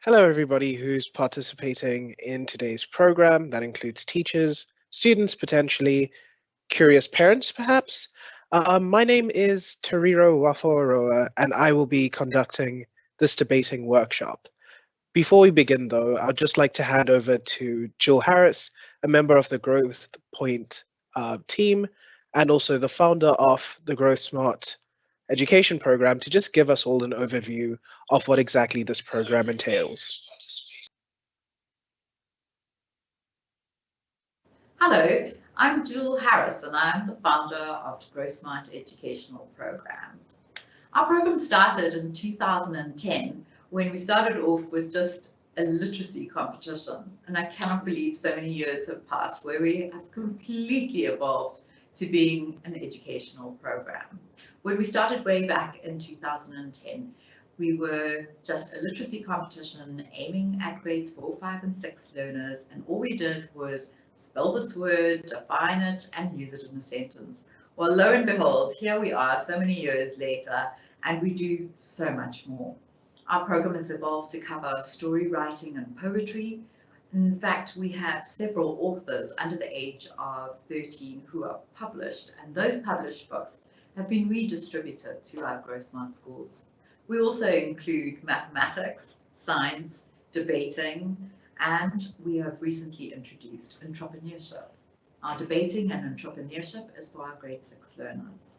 Hello, everybody who's participating in today's program. That includes teachers, students potentially, curious parents perhaps. My name is Tariro Wafoaroa, and I will be conducting this debating workshop. Before we begin, though, I'd just like to hand over to Jill Harris, a member of the Growth Point team, and also the founder of the Growsmart Education Program, to just give us all an overview of what exactly this program entails. Hello, I'm Jill Harris and I'm the founder of Growsmart Educational Program. Our program started in 2010 when we started off with just a literacy competition, and I cannot believe so many years have passed where we have completely evolved to being an educational program. When we started way back in 2010, we were just a literacy competition aiming at grades 4, 5 and 6 learners, and all we did was spell this word, define it, and use it in a sentence. Well, lo and behold, here we are so many years later, and we do so much more. Our program has evolved to cover story writing and poetry. In fact, we have several authors under the age of 13 who are published, and those published books have been redistributed to our Growsmart schools. We also include mathematics, science, debating, and we have recently introduced entrepreneurship. Our debating and entrepreneurship is for our grade 6 learners.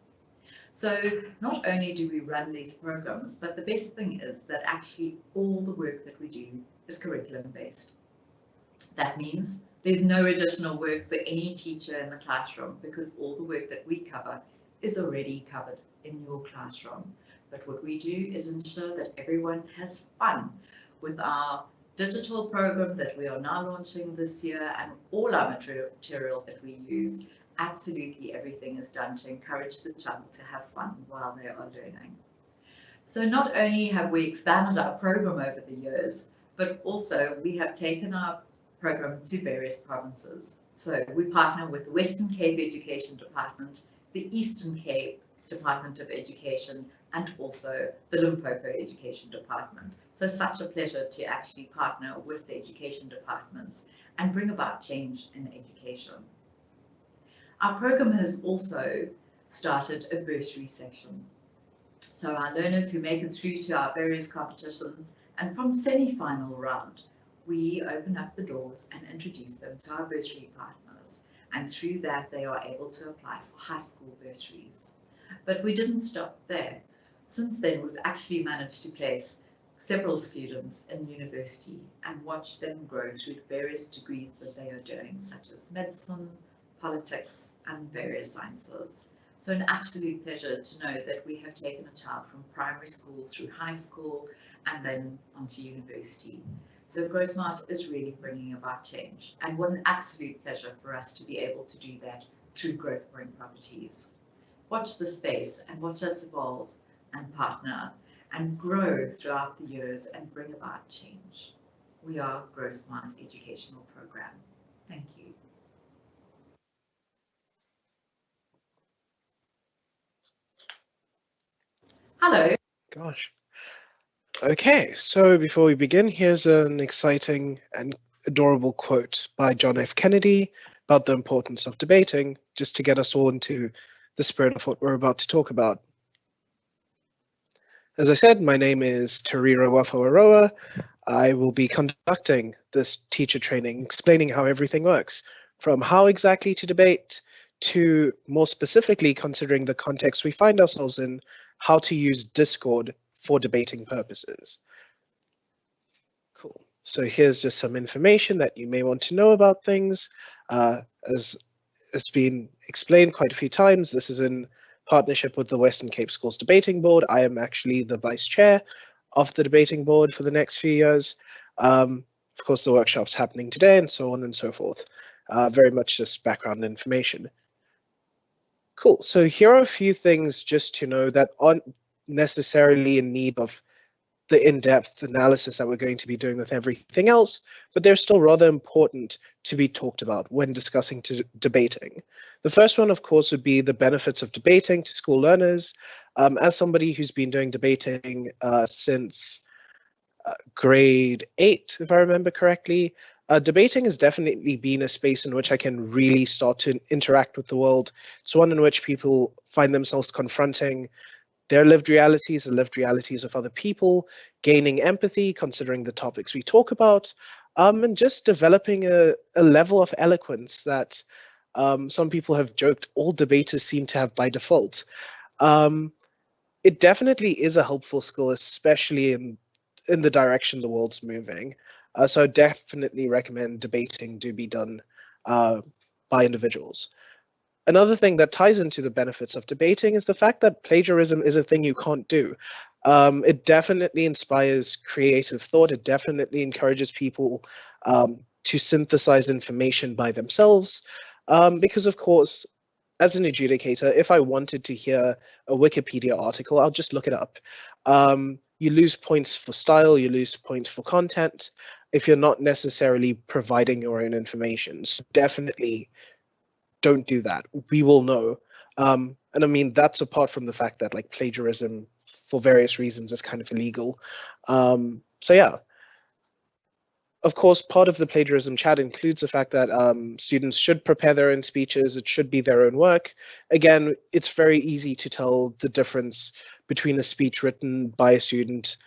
So not only do we run these programs, but the best thing is that actually all the work that we do is curriculum based. That means there's no additional work for any teacher in the classroom because all the work that we cover is already covered in your classroom. But what we do is ensure that everyone has fun with our digital programs that we are now launching this year, and all our material that we use. Absolutely everything is done to encourage the child to have fun while they are learning. So not only have we expanded our program over the years, but also we have taken our program to various provinces. So we partner with the Western Cape Education Department, the Eastern Cape Department of Education, and also the Limpopo Education Department. So such a pleasure to actually partner with the education departments and bring about change in education. Our program has also started a bursary section. So our learners who make it through to our various competitions and from semi-final round, we open up the doors and introduce them to our bursary partners. And through that, they are able to apply for high school bursaries. But we didn't stop there. Since then, we've actually managed to place several students in university and watch them grow through the various degrees that they are doing, such as medicine, politics, and various sciences. So an absolute pleasure to know that we have taken a child from primary school through high school and then onto university. So Growsmart is really bringing about change, and what an absolute pleasure for us to be able to do that through Growth Point Properties. Watch the space and watch us evolve and partner and grow throughout the years and bring about change. We are Growsmart Educational Program. Thank you. Hello. Gosh. Okay, so before we begin, here's an exciting and adorable quote by John F. Kennedy about the importance of debating, just to get us all into the spirit of what we're about to talk about. As I said, my name is Tariro Wafoaroa. I will be conducting this teacher training, explaining how everything works, from how exactly to debate to more specifically considering the context we find ourselves in, how to use Discord for debating purposes. Cool. So here's just some information that you may want to know about things. As it's been explained quite a few times, this is in partnership with the Western Cape Schools Debating Board. I am actually the vice chair of the debating board for the next few years. Of course, the workshop's happening today and so on and so forth. Very much just background information. Cool. So here are a few things just to know that aren't necessarily in need of the in-depth analysis that we're going to be doing with everything else, but they're still rather important to be talked about when discussing debating. The first one, of course, would be the benefits of debating to school learners. As somebody who's been doing debating since grade 8, if I remember correctly. Debating has definitely been a space in which I can really start to interact with the world. It's one in which people find themselves confronting their lived realities, the lived realities of other people, gaining empathy, considering the topics we talk about, and just developing a level of eloquence that some people have joked all debaters seem to have by default. It definitely is a helpful skill, especially in the direction the world's moving. So I definitely recommend debating do be done by individuals. Another thing that ties into the benefits of debating is the fact that plagiarism is a thing you can't do. It definitely inspires creative thought. It definitely encourages people to synthesize information by themselves. Because, of course, as an adjudicator, if I wanted to hear a Wikipedia article, I'll just look it up. You lose points for style, you lose points for content if you're not necessarily providing your own information. So definitely don't do that. We will know. And I mean, that's apart from the fact that like plagiarism for various reasons is kind of illegal. So yeah. Of course, part of the plagiarism chat includes the fact that students should prepare their own speeches. It should be their own work. Again, it's very easy to tell the difference between a speech written by a student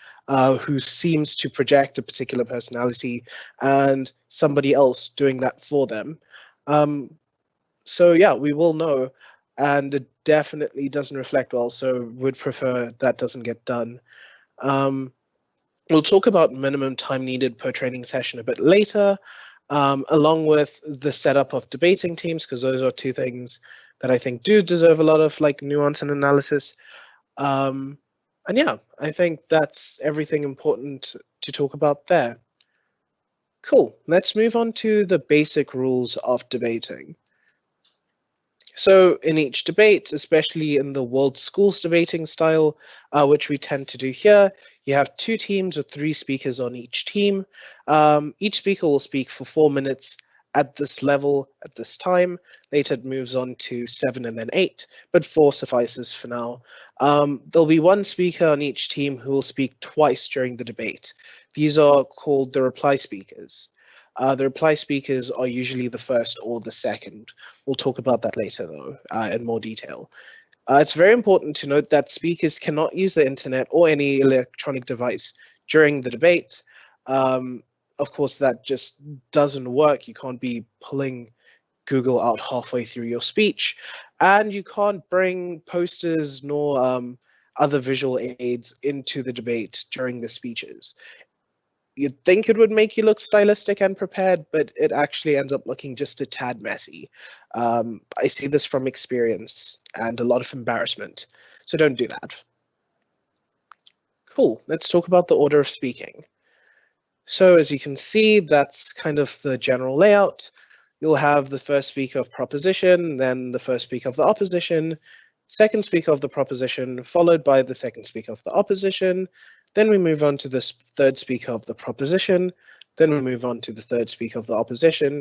who seems to project a particular personality and somebody else doing that for them. So yeah, we will know, and it definitely doesn't reflect well, so would prefer that doesn't get done. We'll talk about minimum time needed per training session a bit later, along with the setup of debating teams, because those are two things that I think do deserve a lot of like nuance and analysis. And yeah, I think that's everything important to talk about there. Cool, let's move on to the basic rules of debating. So in each debate, especially in the world schools debating style, which we tend to do here, you have 2 teams with 3 speakers on each team. Each speaker will speak for 4 minutes at this level, at this time. Later it moves on to 7 and then 8, but 4 suffices for now. There'll be 1 speaker on each team who will speak twice during the debate. These are called the reply speakers. The reply speakers are usually the first or the second. We'll talk about that later, though, in more detail. It's very important to note that speakers cannot use the internet or any electronic device during the debate. Of course, that just doesn't work. You can't be pulling Google out halfway through your speech, and you can't bring posters nor other visual aids into the debate during the speeches. You'd think it would make you look stylistic and prepared, but it actually ends up looking just a tad messy. I see this from experience and a lot of embarrassment, so don't do that. Cool, let's talk about the order of speaking. So as you can see, that's kind of the general layout. You'll have the first speaker of proposition, then the first speaker of the opposition, second speaker of the proposition, followed by the second speaker of the opposition. Then we move on to the third speaker of the proposition. Then we move on to the third speaker of the opposition.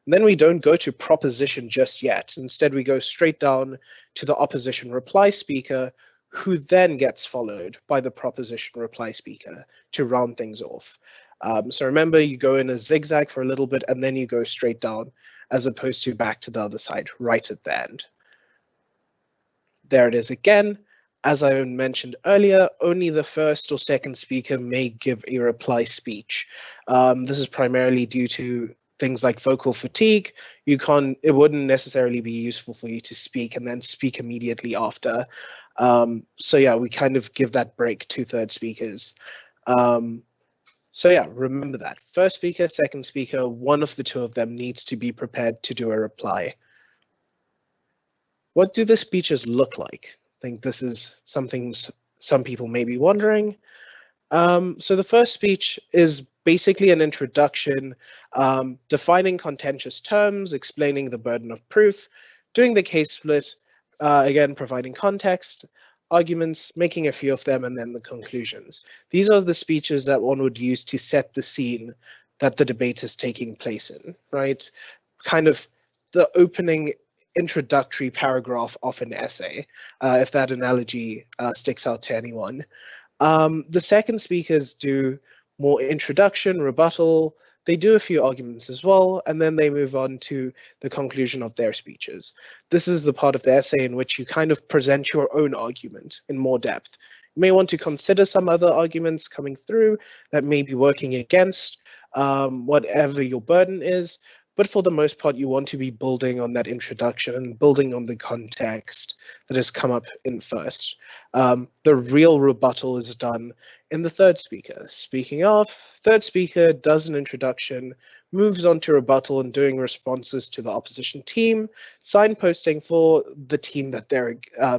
And then we don't go to proposition just yet. Instead, we go straight down to the opposition reply speaker, who then gets followed by the proposition reply speaker to round things off. So remember, you go in a zigzag for a little bit, and then you go straight down, as opposed to back to the other side right at the end. There it is again. As I mentioned earlier, only the first or second speaker may give a reply speech. This is primarily due to things like vocal fatigue. It wouldn't necessarily be useful for you to speak and then speak immediately after. So yeah, we kind of give that break to third speakers. So yeah, remember that. First speaker, second speaker, one of the 2 of them needs to be prepared to do a reply. What do the speeches look like? I think this is something some people may be wondering. So the first speech is basically an introduction, defining contentious terms, explaining the burden of proof, doing the case split, again, providing context, arguments, making a few of them, and then the conclusions. These are the speeches that one would use to set the scene that the debate is taking place in, right? Kind of the opening introductory paragraph of an essay, if that analogy sticks out to anyone. The second speakers do more introduction, rebuttal. They do a few arguments as well, and then they move on to the conclusion of their speeches. This is the part of the essay in which you kind of present your own argument in more depth. You may want to consider some other arguments coming through that may be working against whatever your burden is, but for the most part, you want to be building on that introduction and building on the context that has come up in first. The real rebuttal is done in the third speaker. Speaking of, third speaker does an introduction, moves on to rebuttal and doing responses to the opposition team, signposting for the team that they're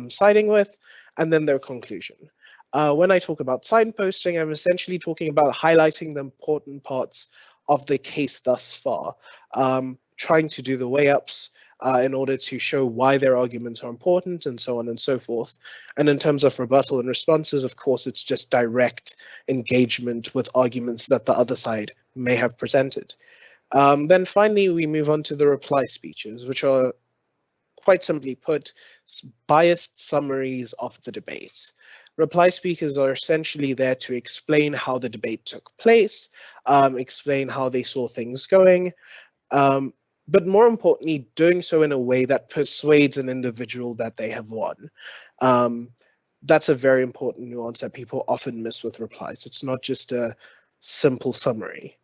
siding with, and then their conclusion. When I talk about signposting, I'm essentially talking about highlighting the important parts of the case thus far, trying to do the weigh-ups in order to show why their arguments are important and so on and so forth. And in terms of rebuttal and responses, of course, it's just direct engagement with arguments that the other side may have presented. Then finally, we move on to the reply speeches, which are, quite simply put, biased summaries of the debate. Reply speakers are essentially there to explain how the debate took place, explain how they saw things going, but more importantly, doing so in a way that persuades an individual that they have won. That's a very important nuance that people often miss with replies. It's not just a simple summary.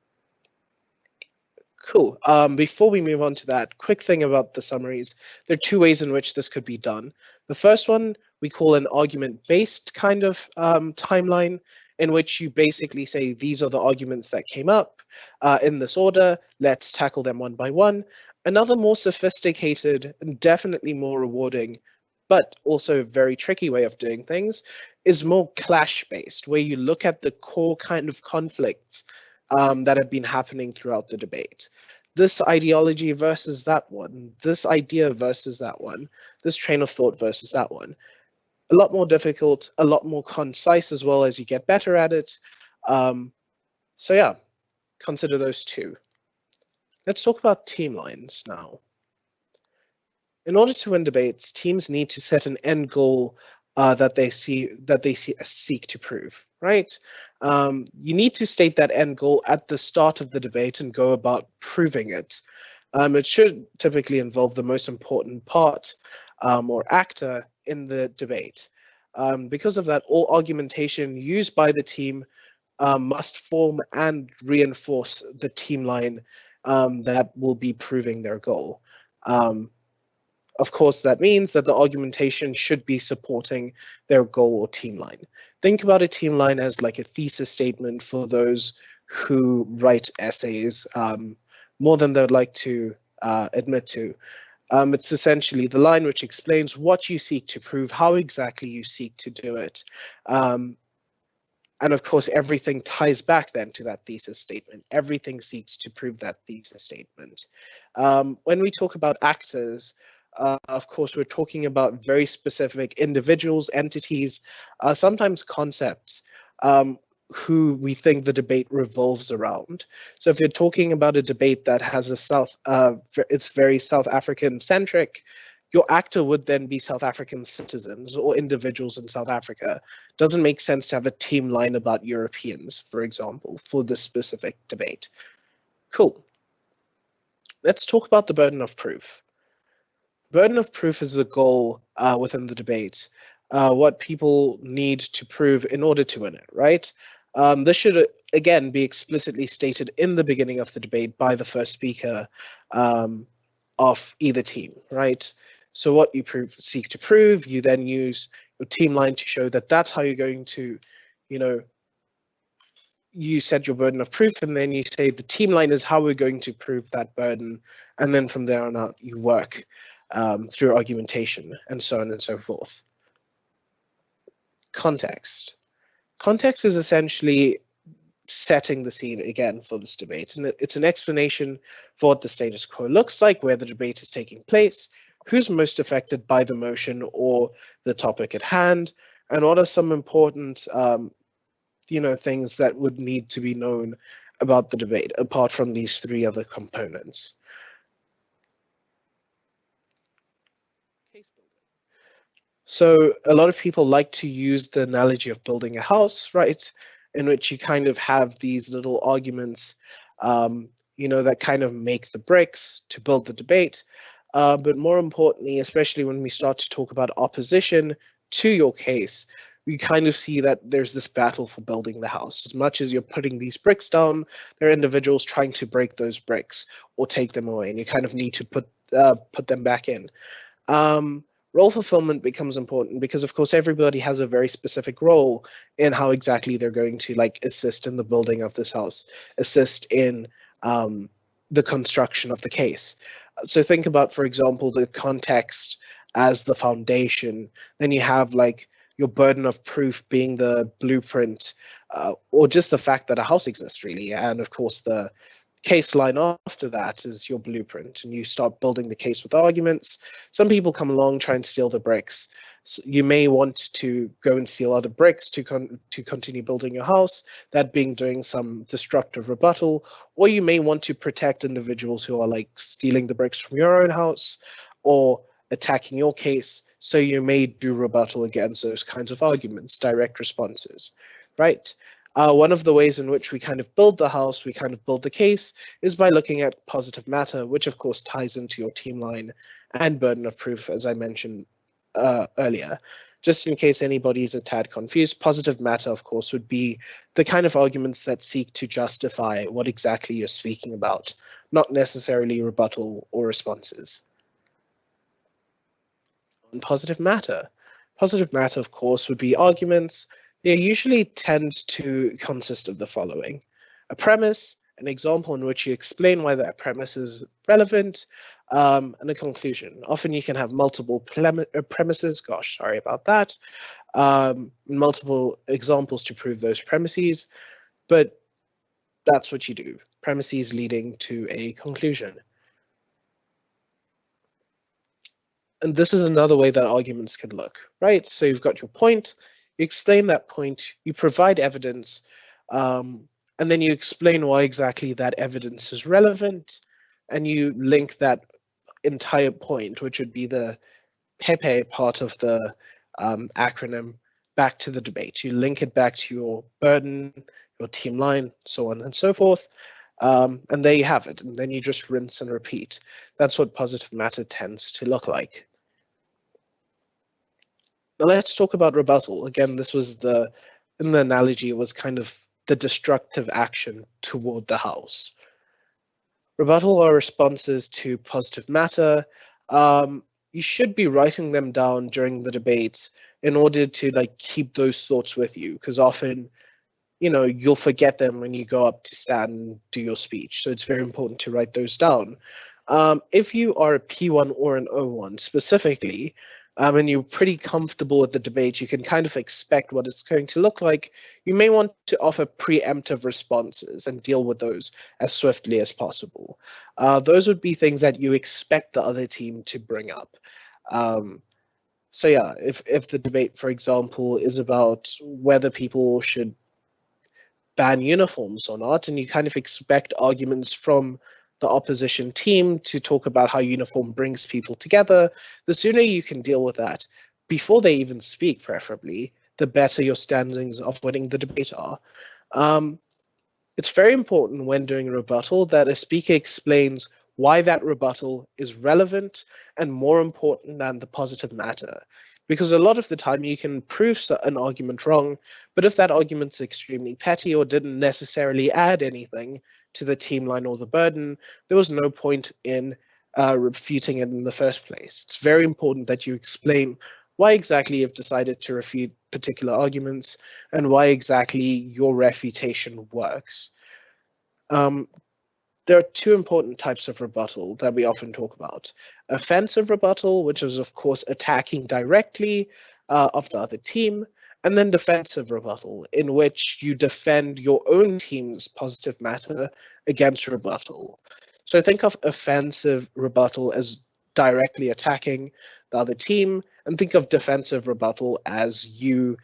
Cool. Before we move on to that, quick thing about the summaries. There are two ways in which this could be done. The first one we call an argument-based kind of timeline, in which you basically say, these are the arguments that came up in this order. Let's tackle them one by one. Another more sophisticated and definitely more rewarding, but also very tricky way of doing things is more clash-based, where you look at the core kind of conflicts that have been happening throughout the debate. This ideology versus that one, this idea versus that one, this train of thought versus that one. A lot more difficult, a lot more concise as well as you get better at it. So yeah, consider those two. Let's talk about team lines now. In order to win debates, teams need to set an end goal that they seek to prove, right? You need to state that end goal at the start of the debate and go about proving it. It should typically involve the most important part or actor in the debate. Because of that, all argumentation used by the team must form and reinforce the team line that will be proving their goal. Of course, that means that the argumentation should be supporting their goal or team line. Think about a team line as like a thesis statement for those who write essays more than they'd like to admit to. It's essentially the line which explains what you seek to prove, how exactly you seek to do it. And of course, everything ties back then to that thesis statement. Everything seeks to prove that thesis statement. When we talk about actors, of course, we're talking about very specific individuals, entities, sometimes concepts, who we think the debate revolves around. So if you're talking about a debate that has it's very South African centric, your actor would then be South African citizens or individuals in South Africa. Doesn't make sense to have a team line about Europeans, for example, for this specific debate. Cool. Let's talk about the burden of proof. Burden of proof is the goal within the debate, what people need to prove in order to win it, right? This should, again, be explicitly stated in the beginning of the debate by the first speaker of either team, right? So what you seek to prove, you then use your team line to show that that's how you're going to, you set your burden of proof, and then you say the team line is how we're going to prove that burden, and then from there on out you work through argumentation and so on and so forth. Context. Context is essentially setting the scene again for this debate, and it's an explanation for what the status quo looks like, where the debate is taking place, who's most affected by the motion or the topic at hand, and what are some important things that would need to be known about the debate apart from these three other components. So a lot of people like to use the analogy of building a house, right? in which you kind of have these little arguments, that kind of make the bricks to build the debate. But more importantly, especially when we start to talk about opposition to your case, we kind of see that there's this battle for building the house. As much as you're putting these bricks down, there are individuals trying to break those bricks or take them away, and you kind of need to put them back in. Role fulfillment becomes important because, of course, everybody has a very specific role in how exactly they're going to assist in the building of this house, assist in the construction of the case. So think about, for example, the context as the foundation. Then you have your burden of proof being the blueprint, or just the fact that a house exists, really. And of course, the case line after that is your blueprint, and you start building the case with arguments. Some people come along, try and steal the bricks. So you may want to go and steal other bricks to continue building your house, that being doing some destructive rebuttal, or you may want to protect individuals who are stealing the bricks from your own house or attacking your case. So you may do rebuttal against those kinds of arguments, direct responses, right? One of the ways in which we kind of build the house, we kind of build the case, is by looking at positive matter, which of course ties into your team line and burden of proof, as I mentioned earlier. Just in case anybody's a tad confused, positive matter, of course, would be the kind of arguments that seek to justify what exactly you're speaking about, not necessarily rebuttal or responses. On positive matter, of course, would be arguments. They usually tend to consist of the following: a premise, an example in which you explain why that premise is relevant, and a conclusion. Often you can have multiple premises, sorry about that, multiple examples to prove those premises, but that's what you do, premises leading to a conclusion. And this is another way that arguments can look, right? So you've got your point, you explain that point, you provide evidence, and then you explain why exactly that evidence is relevant, and you link that entire point, which would be the PEPE part of the acronym, back to the debate. You link it back to your burden, your team line, so on and so forth. And there you have it. And then you just rinse and repeat. That's what positive matter tends to look like. Now let's talk about rebuttal. Again, this was in the analogy, it was kind of the destructive action toward the house. Rebuttal are responses to positive matter. You should be writing them down during the debates in order to keep those thoughts with you, because often, you'll forget them when you go up to stand and do your speech. So it's very important to write those down. If you are a P1 or an O1 specifically, and you're pretty comfortable with the debate, you can kind of expect what it's going to look like. You may want to offer preemptive responses and deal with those as swiftly as possible. Those would be things that you expect the other team to bring up. So yeah, if the debate, for example, is about whether people should ban uniforms or not, and you kind of expect arguments from the opposition team to talk about how uniform brings people together, the sooner you can deal with that before they even speak, preferably, the better your standings of winning the debate are. It's very important when doing a rebuttal that a speaker explains why that rebuttal is relevant and more important than the positive matter. Because a lot of the time you can prove an argument wrong, but if that argument's extremely petty or didn't necessarily add anything to the team line or the burden, there was no point in refuting it in the first place. It's very important that you explain why exactly you've decided to refute particular arguments and why exactly your refutation works. There are two important types of rebuttal that we often talk about. Offensive rebuttal, which is, of course, attacking directly of the other team, and then defensive rebuttal, in which you defend your own team's positive matter against rebuttal. So think of offensive rebuttal as directly attacking the other team, and think of defensive rebuttal as you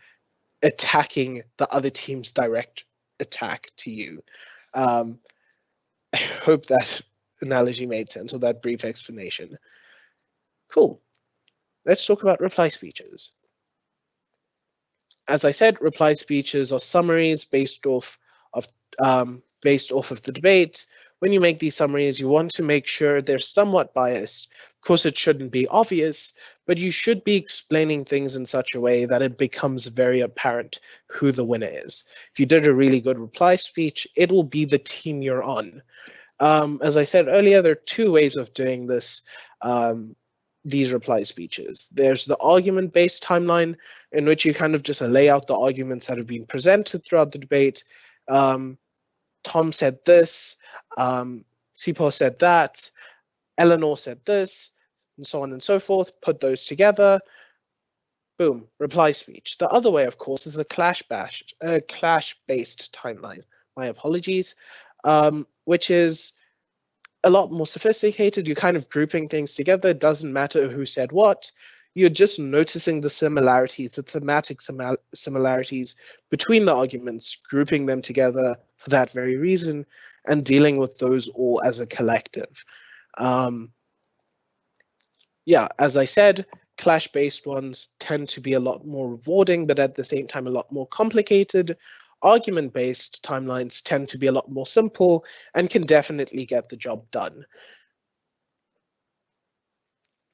attacking the other team's direct attack to you. I hope that analogy made sense, or that brief explanation. Cool. Let's talk about reply speeches. As I said, reply speeches are summaries based off of the debate. When you make these summaries, you want to make sure they're somewhat biased. Of course, it shouldn't be obvious, but you should be explaining things in such a way that it becomes very apparent who the winner is. If you did a really good reply speech, it will be the team you're on. As I said earlier, there are two ways of doing this. These reply speeches. There's the argument-based timeline, in which you kind of just lay out the arguments that have been presented throughout the debate. Tom said this, Sipo said that, Eleanor said this, and so on and so forth. Put those together. Boom, reply speech. The other way, of course, is the clash-based timeline. My apologies, which is a lot more sophisticated. You're kind of grouping things together. It doesn't matter who said what. You're just noticing the similarities, the thematic similarities between the arguments, grouping them together for that very reason, and dealing with those all as a collective. Yeah, as I said, clash-based ones tend to be a lot more rewarding, but at the same time a lot more complicated. Argument-based timelines tend to be a lot more simple and can definitely get the job done.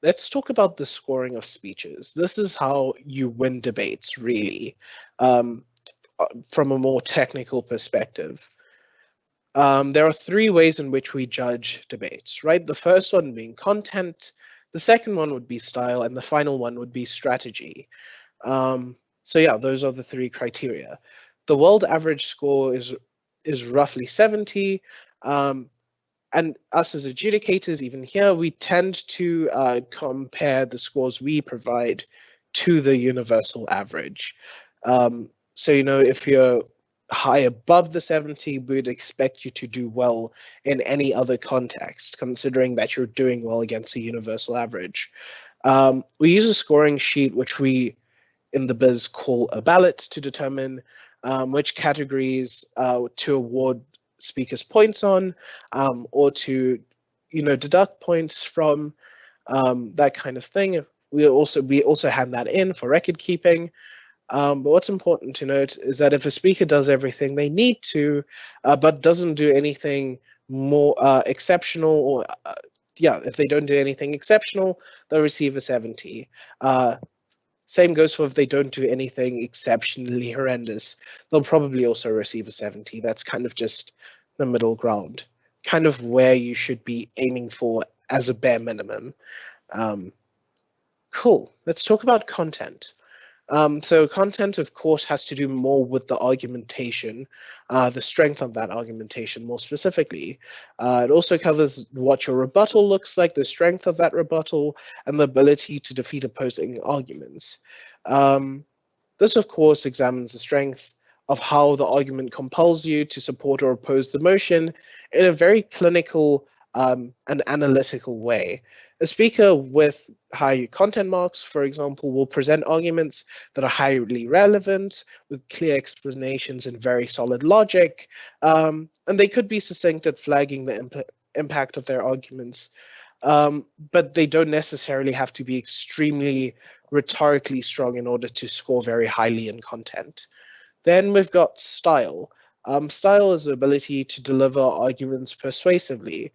Let's talk about the scoring of speeches. This is how you win debates, really, from a more technical perspective. There are three ways in which we judge debates, right? The first one being content, the second one would be style, and the final one would be strategy. So yeah, those are the three criteria. The world average score is roughly 70, and us as adjudicators, even here, we tend to compare the scores we provide to the universal average. So, you know, if you're high above the 70, we'd expect you to do well in any other context, considering that you're doing well against a universal average. We use a scoring sheet, which we in the biz call a ballot, to determine which categories to award speakers points on, or to, you know, deduct points from, that kind of thing. We also hand that in for record keeping. But what's important to note is that if a speaker does everything they need to, but doesn't do anything more exceptional, or if they don't do anything exceptional, they'll receive a 70. Same goes for if they don't do anything exceptionally horrendous, they'll probably also receive a 70. That's kind of just the middle ground, kind of where you should be aiming for as a bare minimum. Cool, let's talk about content. So content, of course, has to do more with the argumentation, the strength of that argumentation more specifically. It also covers what your rebuttal looks like, the strength of that rebuttal, and the ability to defeat opposing arguments. This, of course, examines the strength of how the argument compels you to support or oppose the motion in a very clinical and analytical way. A speaker with high content marks, for example, will present arguments that are highly relevant, with clear explanations and very solid logic, and they could be succinct at flagging the impact of their arguments, but they don't necessarily have to be extremely rhetorically strong in order to score very highly in content. Then we've got style. Style is the ability to deliver arguments persuasively.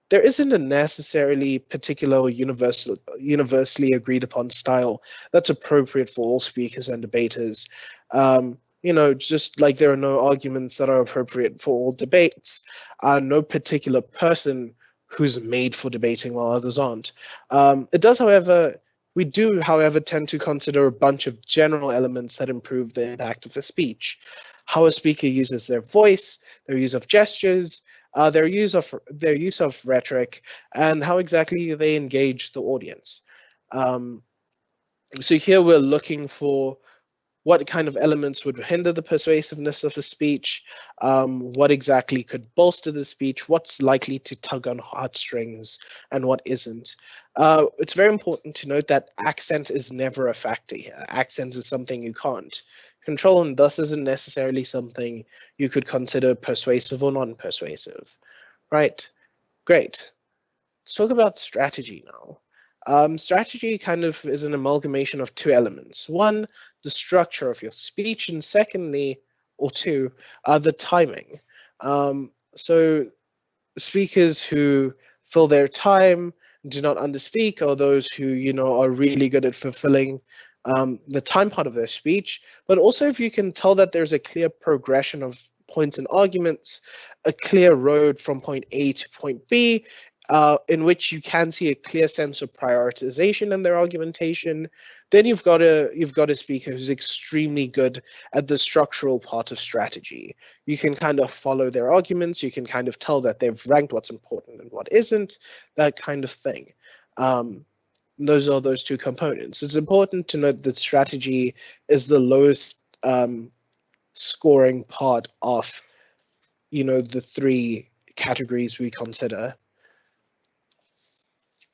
There isn't a necessarily particular or universally agreed upon style that's appropriate for all speakers and debaters. You know, just like there are no arguments that are appropriate for all debates, no particular person who's made for debating while others aren't. We do, however, tend to consider a bunch of general elements that improve the impact of a speech. How a speaker uses their voice, their use of gestures, their use of rhetoric, and how exactly they engage the audience. So here we're looking for what kind of elements would hinder the persuasiveness of a speech, what exactly could bolster the speech, what's likely to tug on heartstrings, and what isn't. It's very important to note that accent is never a factor here. Accent is something you can't control, and thus isn't necessarily something you could consider persuasive or non-persuasive. Right, great. Let's talk about strategy now. Strategy kind of is an amalgamation of two elements. One, the structure of your speech, and secondly, or two, the timing. So speakers who fill their time, do not underspeak, or those who, are really good at fulfilling the time part of their speech. But also if you can tell that there's a clear progression of points and arguments, a clear road from point A to point B, in which you can see a clear sense of prioritization in their argumentation, then you've got a speaker who's extremely good at the structural part of strategy. You can kind of follow their arguments. You can kind of tell that they've ranked what's important and what isn't, that kind of thing. Those are those two components. It's important to note that strategy is the lowest scoring part of, the three categories we consider.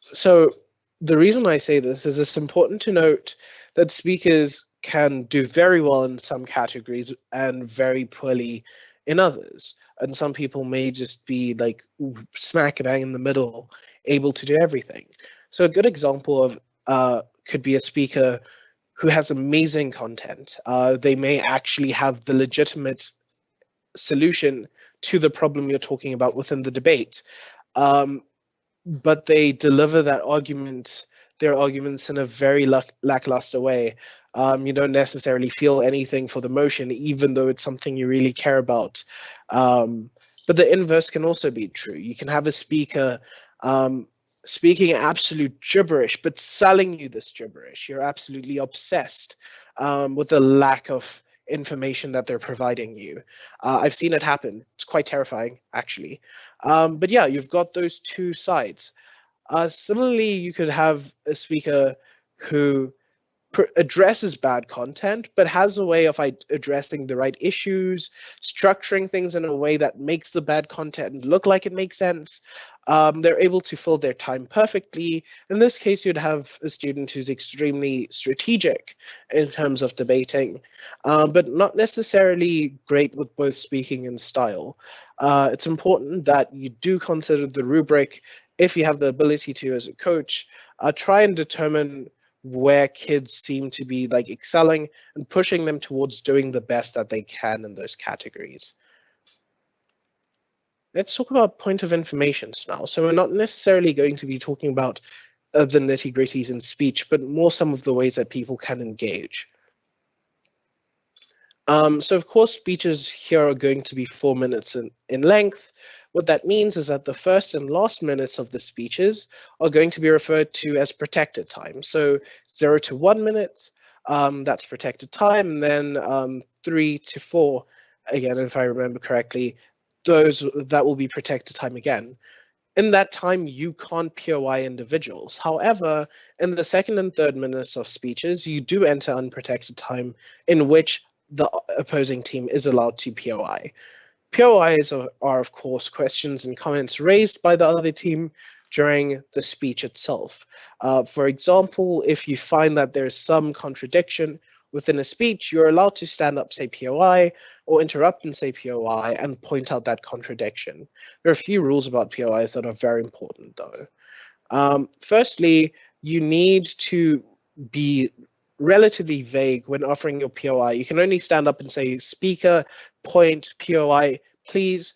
So the reason I say this is it's important to note that speakers can do very well in some categories and very poorly in others. And some people may just be like smack bang in the middle, able to do everything. So a good example of could be a speaker who has amazing content. They may actually have the legitimate solution to the problem you're talking about within the debate. But they deliver their arguments in a very lackluster way. You don't necessarily feel anything for the motion, even though it's something you really care about. But the inverse can also be true. You can have a speaker speaking absolute gibberish, but selling you this gibberish. You're absolutely obsessed with the lack of information that they're providing you. I've seen it happen. It's quite terrifying, actually. But yeah, you've got those two sides. Similarly, you could have a speaker who addresses bad content, but has a way of addressing the right issues, structuring things in a way that makes the bad content look like it makes sense. They're able to fill their time perfectly. In this case, you'd have a student who's extremely strategic in terms of debating, but not necessarily great with both speaking and style. It's important that you do consider the rubric, if you have the ability to as a coach, try and determine where kids seem to be like excelling and pushing them towards doing the best that they can in those categories. Let's talk about point of informations now. So we're not necessarily going to be talking about the nitty-gritties in speech, but more some of the ways that people can engage. So of course, speeches here are going to be 4 minutes in length. What that means is that the first and last minutes of the speeches are going to be referred to as protected time. So 0 to 1 minute, that's protected time, and then 3 to 4, again, if I remember correctly, that will be protected time again. In that time, you can't POI individuals. However, in the second and third minutes of speeches, you do enter unprotected time in which the opposing team is allowed to POI. POIs are, of course, questions and comments raised by the other team during the speech itself. For example, if you find that there's some contradiction within a speech, you're allowed to stand up, say POI, or interrupt and say POI and point out that contradiction. There are a few rules about POIs that are very important, though. Firstly, you need to be relatively vague when offering your POI. You can only stand up and say speaker, point, POI, please,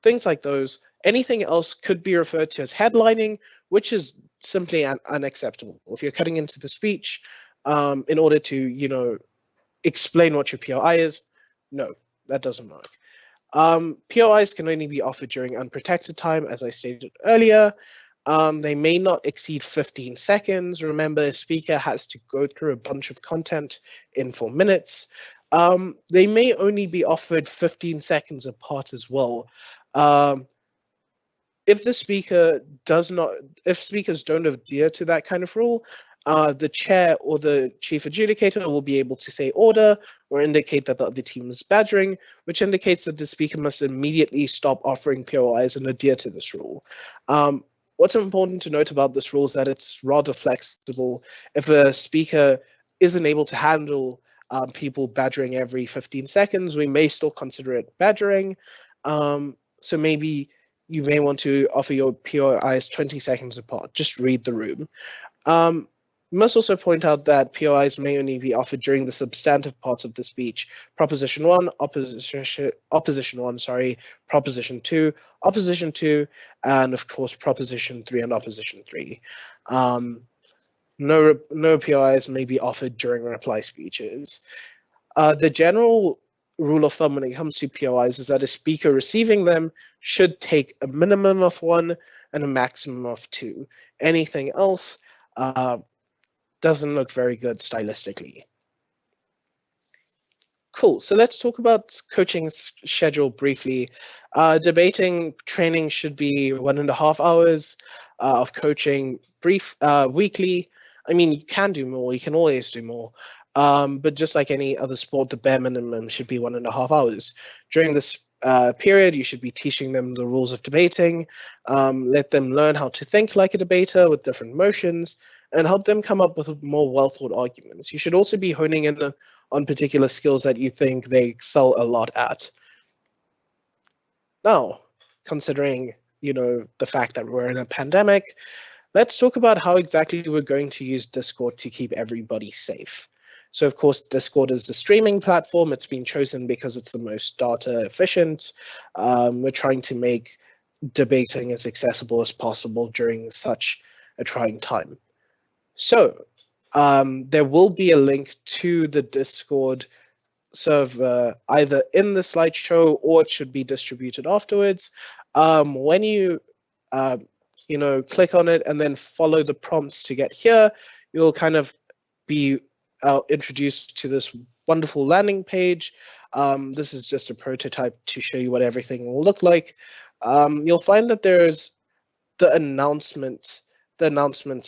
things like those. Anything else could be referred to as headlining, which is simply unacceptable. If you're cutting into the speech in order to, explain what your POI is, no, that doesn't work. POIs can only be offered during unprotected time, as I stated earlier. They may not exceed 15 seconds. Remember, a speaker has to go through a bunch of content in 4 minutes. They may only be offered 15 seconds apart as well. If speakers don't adhere to that kind of rule, the chair or the chief adjudicator will be able to say order or indicate that the other team is badgering, which indicates that the speaker must immediately stop offering POIs and adhere to this rule. What's important to note about this rule is that it's rather flexible. If a speaker isn't able to handle people badgering every 15 seconds, we may still consider it badgering. So maybe you may want to offer your POIs 20 seconds apart. Just read the room. Must also point out that POIs may only be offered during the substantive parts of the speech. Proposition 1, opposition 1, sorry, proposition 2, opposition 2, and of course proposition 3 and opposition 3. No POIs may be offered during reply speeches. The general rule of thumb when it comes to POIs is that a speaker receiving them should take a minimum of 1 and a maximum of 2. Anything else doesn't look very good stylistically. Cool, so let's talk about coaching schedule briefly. Debating training should be 1.5 hours of coaching weekly. I mean, you can do more, you can always do more. But just like any other sport, the bare minimum should be 1.5 hours. During this period, you should be teaching them the rules of debating, let them learn how to think like a debater with different motions, and help them come up with more well-thought arguments. You should also be honing in on particular skills that you think they excel a lot at. Now, considering, the fact that we're in a pandemic, let's talk about how exactly we're going to use Discord to keep everybody safe. So of course, Discord is the streaming platform. It's been chosen because it's the most data efficient. We're trying to make debating as accessible as possible during such a trying time. So there will be a link to the Discord server either in the slideshow or it should be distributed afterwards. When you click on it and then follow the prompts to get here, you'll kind of be introduced to this wonderful landing page. This is just a prototype to show you what everything will look like. You'll find that there's the announcements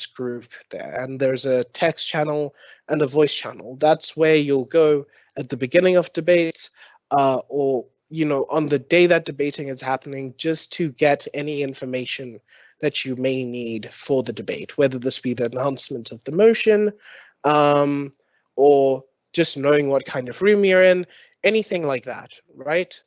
group there, and there's a text channel and a voice channel. That's where you'll go at the beginning of debates or on the day that debating is happening, just to get any information that you may need for the debate, whether this be the announcement of the motion or just knowing what kind of room you're in, anything like that, right?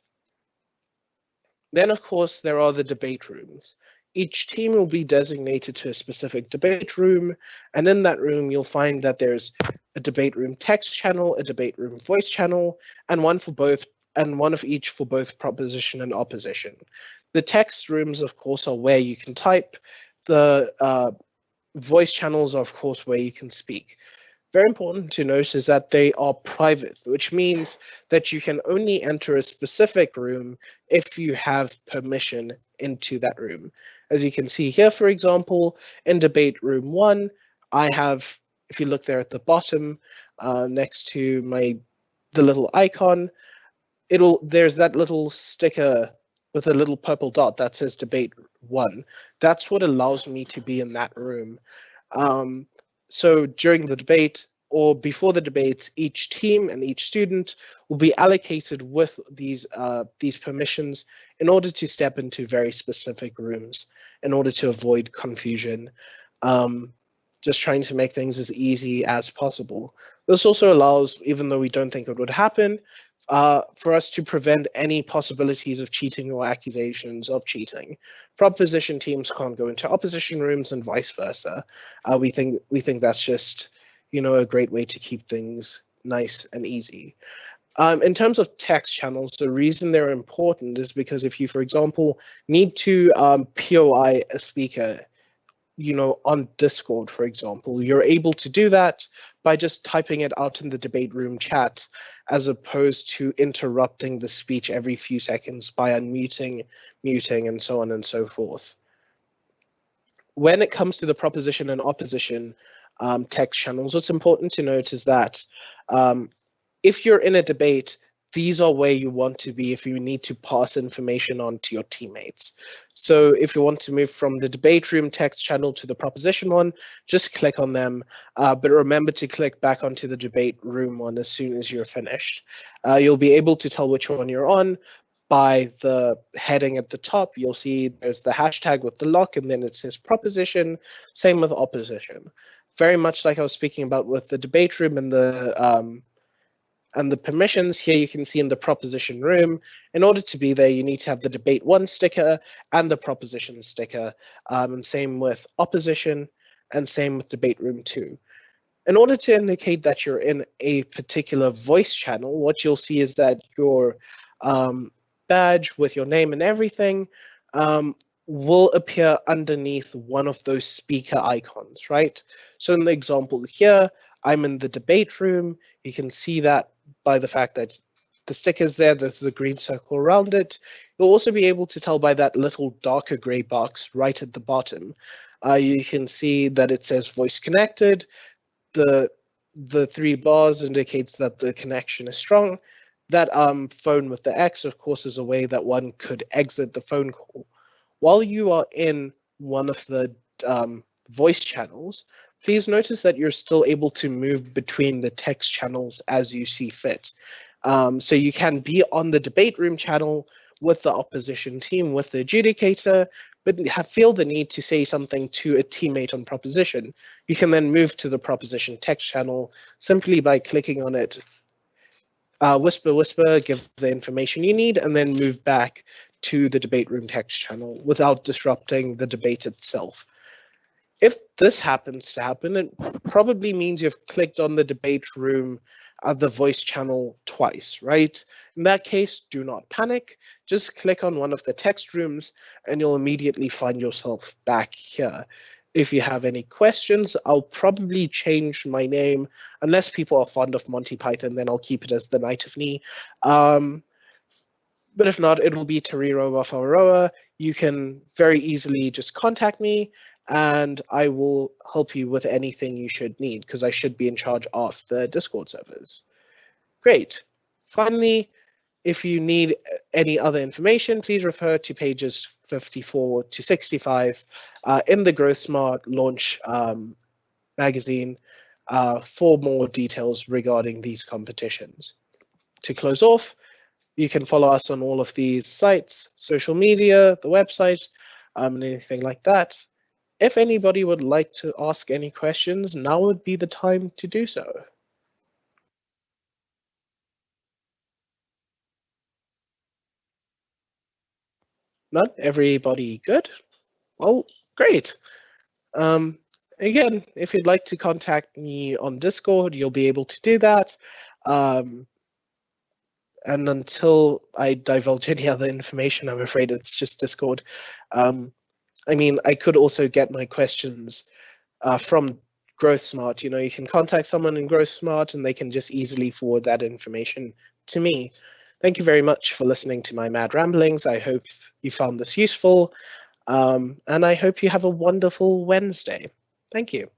Then, of course, there are the debate rooms. Each team will be designated to a specific debate room, and in that room, you'll find that there's a debate room text channel, a debate room voice channel, and one of each for both proposition and opposition. The text rooms, of course, are where you can type. The voice channels are, of course, where you can speak. Very important to note is that they are private, which means that you can only enter a specific room if you have permission into that room. As you can see here, for example, in debate room 1, I have, if you look there at the bottom, next to the little icon, there's that little sticker with a little purple dot that says debate 1. That's what allows me to be in that room. So during the debate or before the debates, each team and each student will be allocated with these permissions in order to step into very specific rooms in order to avoid confusion. Just trying to make things as easy as possible. This also allows, even though we don't think it would happen, for us to prevent any possibilities of cheating or accusations of cheating. Proposition teams can't go into opposition rooms and vice versa. We think that's just, a great way to keep things nice and easy. In terms of text channels, the reason they're important is because if you, for example, need to POI a speaker, on Discord, for example, you're able to do that by just typing it out in the debate room chat, as opposed to interrupting the speech every few seconds by unmuting, muting, and so on and so forth. When it comes to the proposition and opposition text channels, what's important to note is that if you're in a debate, these are where you want to be if you need to pass information on to your teammates. So if you want to move from the debate room text channel to the proposition one, just click on them, but remember to click back onto the debate room one as soon as you're finished. You'll be able to tell which one you're on by the heading at the top. You'll see there's the hashtag with the lock, and then it says proposition, same with opposition. Very much like I was speaking about with the debate room and the permissions. Here you can see in the proposition room, in order to be there, you need to have the debate 1 sticker and the proposition sticker, and same with opposition. and same with debate room 2. In order to indicate that you're in a particular voice channel, what you'll see is that your badge with your name and everything will appear underneath one of those speaker icons, right? So in the example here, I'm in the debate room. You can see that by the fact that the sticker's there, there's a green circle around it. You'll also be able to tell by that little darker gray box right at the bottom. You can see that it says voice connected. The 3 bars indicates that the connection is strong. That phone with the X, of course, is a way that one could exit the phone call. While you are in one of the voice channels, please notice that you're still able to move between the text channels as you see fit. So you can be on the debate room channel with the opposition team, with the adjudicator, but feel the need to say something to a teammate on proposition. You can then move to the proposition text channel simply by clicking on it, whisper, whisper, give the information you need, and then move back to the debate room text channel without disrupting the debate itself. If this happens to happen, it probably means you've clicked on the debate room, the voice channel twice, right? In that case, do not panic. Just click on one of the text rooms and you'll immediately find yourself back here. If you have any questions, I'll probably change my name. Unless people are fond of Monty Python, then I'll keep it as the Knight of Ni. But if not, it'll be Tariro of Aroa. You can very easily just contact me and I will help you with anything you should need because I should be in charge of the Discord servers. Great. Finally, if you need any other information, please refer to pages 54 to 65 in the Growsmart launch magazine for more details regarding these competitions. To close off, you can follow us on all of these sites, social media, the website, and anything like that. If anybody would like to ask any questions, now would be the time to do so. None? Everybody good? Well, great. Again, if you'd like to contact me on Discord, you'll be able to do that. And until I divulge any other information, I'm afraid it's just Discord. I mean, I could also get my questions from Growsmart. You know, you can contact someone in Growsmart and they can just easily forward that information to me. Thank you very much for listening to my mad ramblings. I hope you found this useful, and I hope you have a wonderful Wednesday. Thank you.